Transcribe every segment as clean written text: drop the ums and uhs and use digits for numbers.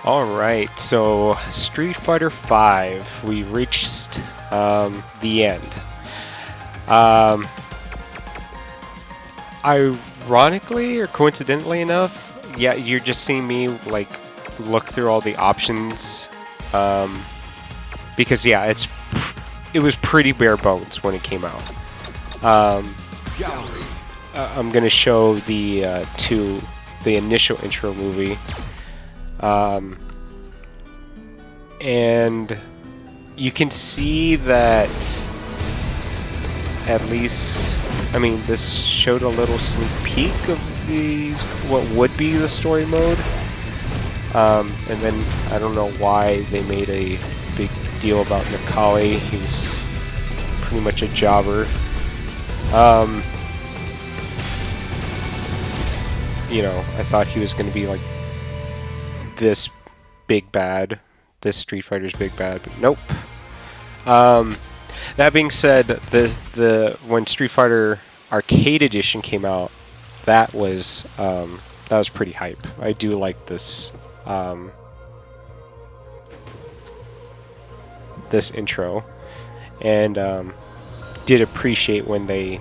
All right, so Street Fighter V, we reached the end. Um, Ironically or coincidentally enough, yeah, you're just seeing me like look through all the options, because yeah, it was pretty bare bones when it came out. Um, I'm gonna show the initial intro movie. Um, and you can see that at least, I mean, this showed a little sneak peek of what would be the story mode. And then I don't know why they made a big deal about Necalli. He was pretty much a jobber. You know, I thought he was going to be like this big bad, this Street Fighter's big bad, but nope. That being said, when Street Fighter Arcade Edition came out, that was pretty hype. I do like this this intro, and did appreciate when they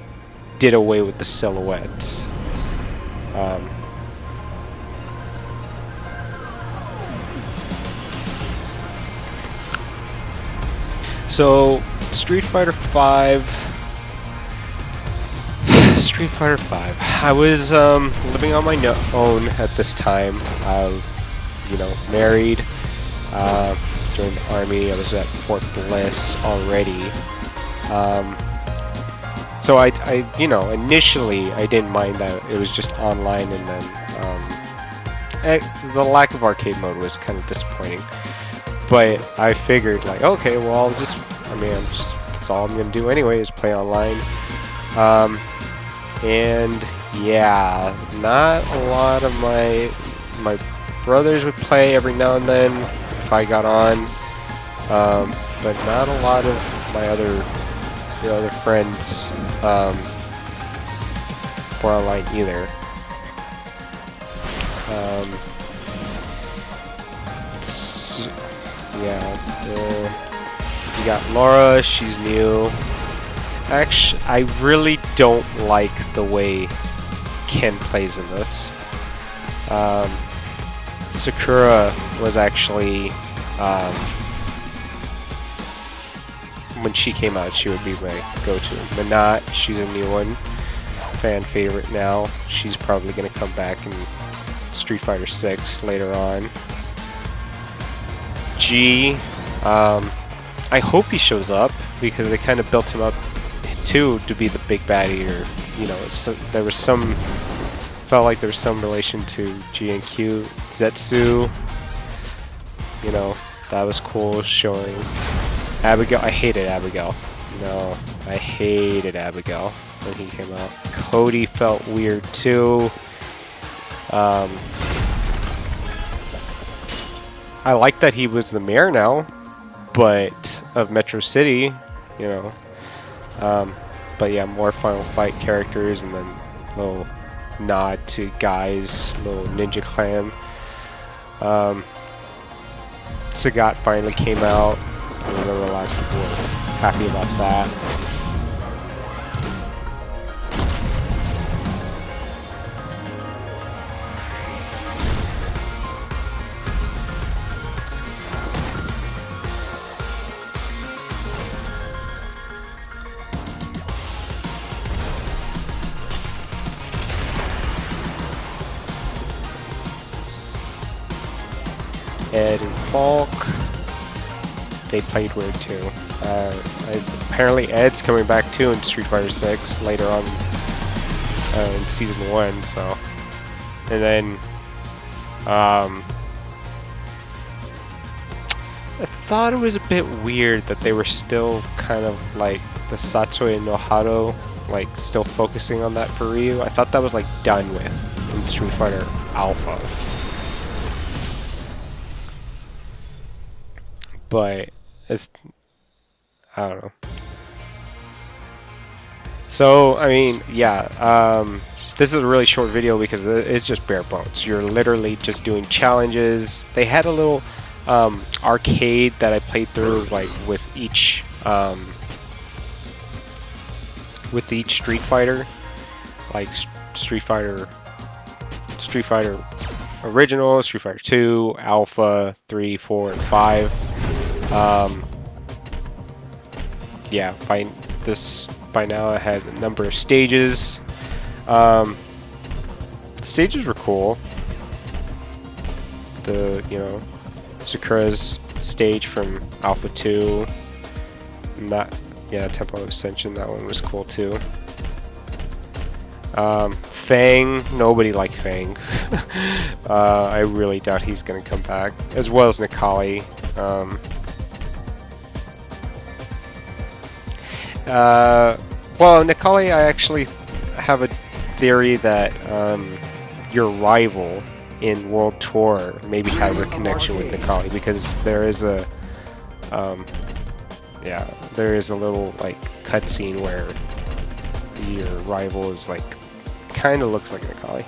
did away with the silhouettes. So, Street Fighter V. Street Fighter V. I was living on my own at this time. You know, married. Joined the army. I was at Fort Bliss already. So you know, initially I didn't mind that it was just online, and then the lack of arcade mode was kind of disappointing. But I figured, like, okay, well, that's all I'm gonna do anyway is play online. And yeah, not a lot of my brothers would play every now and then if I got on, but not a lot of my other friends were online either. You got Laura, she's new. Actually, I really don't like the way Ken plays in this. Sakura was actually, when she came out, she would be my go-to. Menat, she's a new one, fan favorite now. She's probably going to come back in Street Fighter 6 later on. G, I hope he shows up, because they kind of built him up too to be the big baddie, or you know, felt like there was some relation to G and Q. Zetsu, you know, that was cool showing. Abigail, I hated Abigail. No, I hated Abigail when he came out. Cody felt weird too. I like that he was the mayor now, but of Metro City, you know. But yeah, more Final Fight characters, and then little nod to Guys, little Ninja Clan. Sagat finally came out, and there were a lot of people happy about that. Ed and Falk, they played weird too. Apparently Ed's coming back too in Street Fighter 6 later on in Season 1, so. And then, I thought it was a bit weird that they were still kind of like the Satsui and Nohado, like still focusing on that for Ryu. I thought that was like done with in Street Fighter Alpha. But I don't know. So I mean, yeah. this is a really short video because it's just bare bones. You're literally just doing challenges. They had a little arcade that I played through, like with each Street Fighter, like Street Fighter Original, Street Fighter 2, Alpha, 3, 4, and 5. Yeah, by now I had a number of stages. The stages were cool. The, you know, Sakura's stage from Alpha 2. And that, yeah, Temple of Ascension, that one was cool too. Fang, nobody liked Fang. I really doubt he's gonna come back. As well as Necalli. Well, Necalli, I actually have a theory that your rival in World Tour maybe has a connection with Necalli, because there is a yeah, there is a little like cutscene where your rival is like kind of looks like Necalli.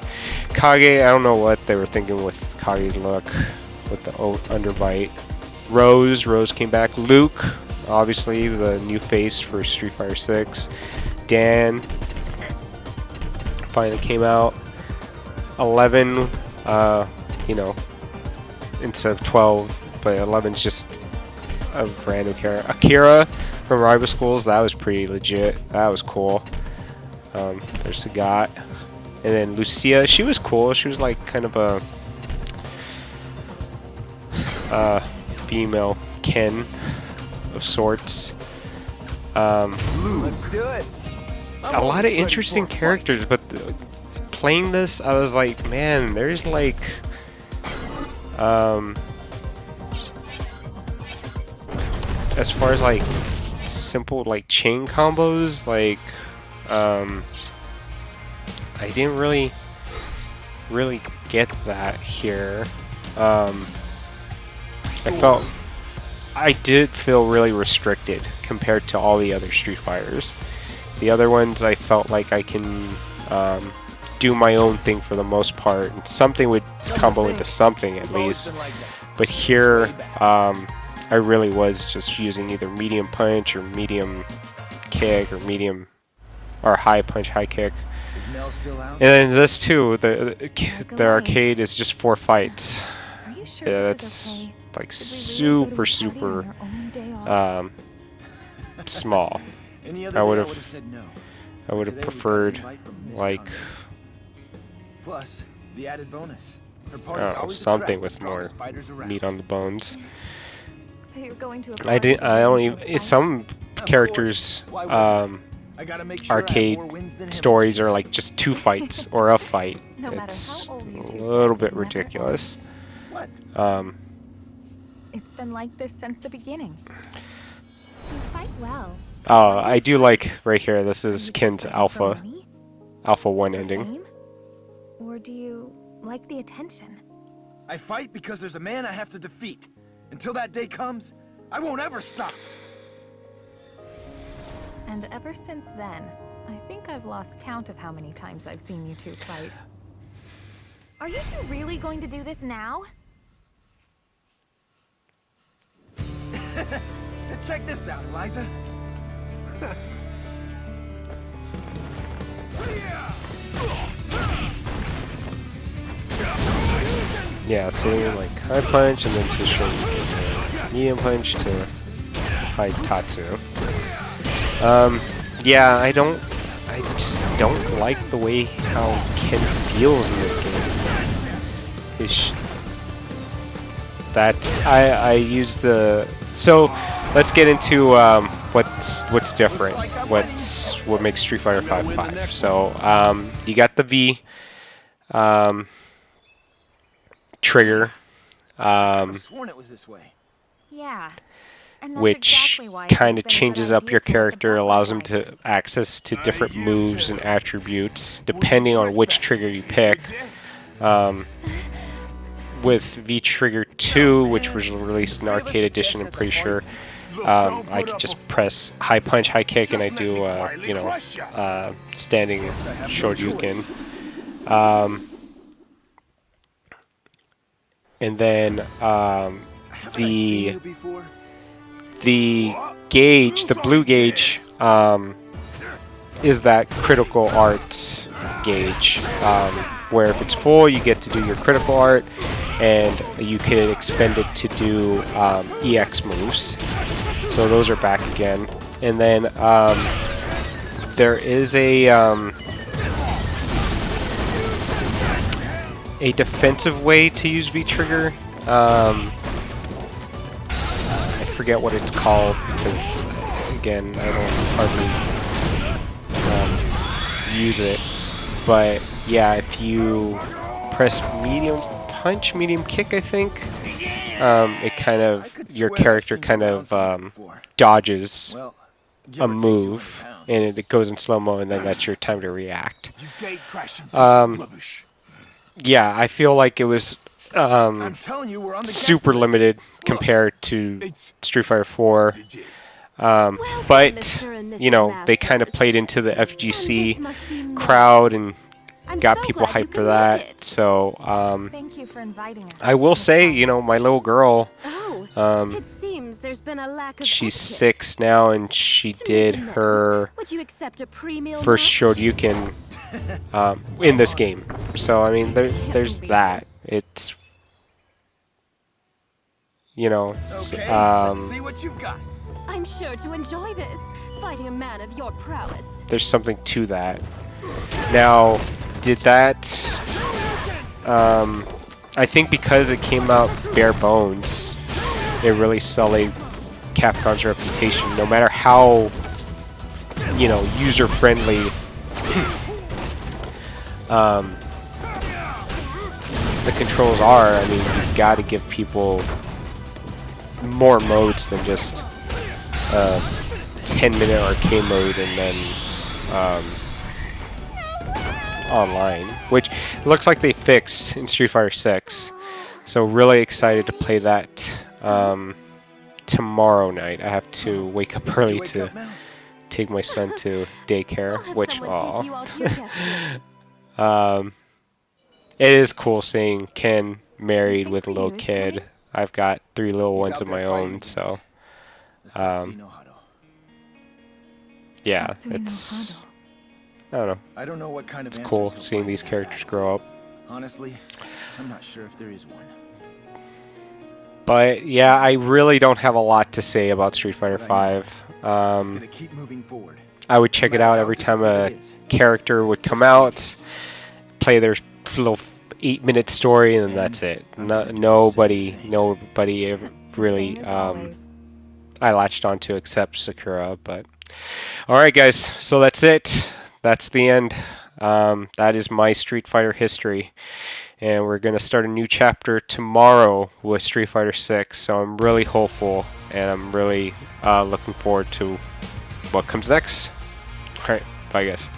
Kage, I don't know what they were thinking with Kage's look with the underbite. Rose came back. Luke, obviously the new face for Street Fighter 6. Dan finally came out. 11, you know, instead of 12, but 11's just a random character. Akira from Rival Schools, that was pretty legit. That was cool. There's Sagat. And then Lucia, she was cool. She was like kind of a female Ken of sorts. Let's do it. A lot of interesting characters, but playing this, I was like, man, there's like as far as like simple like chain combos, like I didn't really get that here. I did feel really restricted compared to all the other Street Fighters. The other ones I felt like I can do my own thing for the most part, and something would combo into something at least. But here, I really was just using either medium punch or medium kick or medium or high punch, high kick. And then this too, the arcade is just 4 fights. Yeah, that's like super small. I would have preferred like plus the added bonus. I don't know, something with more meat on the bones. So you're going to I don't even. Some characters arcade stories are like just 2 fights or a fight. It's a little bit ridiculous. It's been like this since the beginning. You fight well. Oh, I do like right here. This is Ken's Alpha 1 ending. Or do you like the attention? I fight because there's a man I have to defeat. Until that day comes, I won't ever stop. And ever since then, I think I've lost count of how many times I've seen you two fight. Are you two really going to do this now? Check this out, Eliza. Yeah, see, like high punch and then to short medium punch to high tatsu. Yeah, I just don't like the way how Ken feels in this game. I use the, so let's get into what's different, what makes Street Fighter 5 5. So you got the V trigger, Sworn it was this way. Yeah. which kind of changes up your character, allows him to access to different moves and attributes depending on which trigger you pick. With V-Trigger 2, which was released in Arcade Edition, I'm pretty sure, I can just press high punch, high kick, and I do, you know, standing Shoryuken. And then Haven't I seen you before? the gauge, the blue gauge, is that critical art gauge, where if it's full, you get to do your critical art, and you can expend it to do EX moves. So those are back again. And then there is a defensive way to use V-Trigger. I forget what it's called because, again, I don't hardly use it. But yeah, if you press medium punch, medium kick, I think, it kind of, your character kind of dodges Well, give a or take 200 move, pounds. and it goes in slow-mo, and then that's your time to react. You gate crashing piece of rubbish. Yeah, I feel like it was I'm telling you, we're on the guest super list. limited compared to It's Street Fighter 4. legit. But, Mr. and you Mrs. know, they kind of Masters. played into the This FGC must be magic. crowd and I'm got so people glad you hyped for could that. make it. So, Thank you for inviting us. I will Miss say, Bond. you know, my little girl, Oh, it seems there's been a lack of she's etiquette. 6 now, and she To make did amends, her Would you accept a pre-meal first match? Shoryuken in this game. So, I mean, there's that. It's, you know, Okay, let's see what you've got. I'm sure to enjoy this, fighting a man of your prowess. there's something to that. Now, did that... I think because it came out bare bones, it really sullied Capcom's reputation. No matter how, you know, user-friendly the controls are, I mean, you've got to give people more modes than just 10-minute arcade mode and then online, which looks like they fixed in Street Fighter 6. So really excited to play that tomorrow night. I have to wake up early Wake to up now. take my son to I'll daycare, have which someone take you out to your guest room. it is cool seeing Ken married think with a little Ryu's kid. coming? I've got 3 little He's ones out of there my fighting own, against so the Satsuno Hado. yeah, Satsuno it's, Hado. I don't know, I don't know what kind of it's answers cool he'll seeing find these in that characters battle. grow up. Honestly, I'm not sure if there is one. But yeah, I really don't have a lot to say about Street Fighter But I know 5. It's gonna keep moving forward. I would check No it matter out how every time difficult a it is. character would come out, play their little 8-minute story, and then that's it. I'm No, gonna do the nobody, same thing. nobody ever really Same as always. I latched onto except Sakura. But all right, guys, so that's it. That's the end. That is my Street Fighter history, and we're gonna start a new chapter tomorrow with Street Fighter 6. So I'm really hopeful, and I'm really looking forward to what comes next. All right, bye, guys.